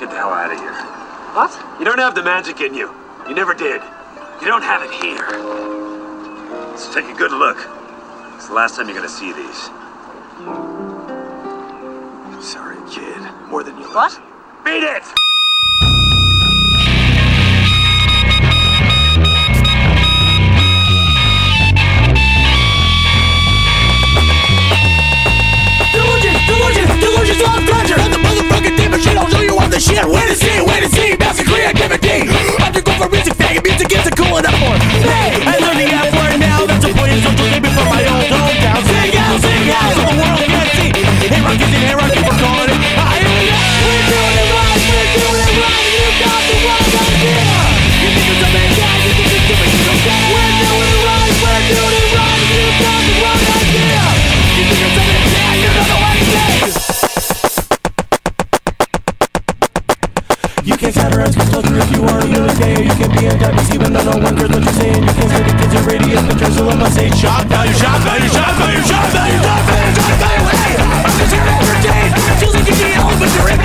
Get the hell out of here. What? You don't have the magic in you. You never did. You don't have it here. Let's take a good look. It's the last time you're gonna see these. Sorry, kid. More than you look. What? Beat it! Delusions on pleasure. And the motherfucking demon shit, I'll show you all the shit. Wait and see, massive creativity. I'm to go for music thing, and music isn't cool enough for me. I learned the F word now, that's a point in social living from my old hometown. Sing out, so the world can see. Hierarchy, we're calling it. We're doing it right, you got the wrong idea. You think it's a bad guy, you think it's stupid, you don't care. We're doing it right, you got the wrong idea. You think it's a bad guy, you don't know what it is. You can't satirize culture if you are a unitarian. You can be anti-PC even though no one cares what you're saying. You can't say the kids are radiant because all of them say shock. Now you're shocked, now you're shocked, now you're shocked, now you're shocked, now you're shocked, now you're shocked. I'm just here to entertain. Feels like you're the element, but you're in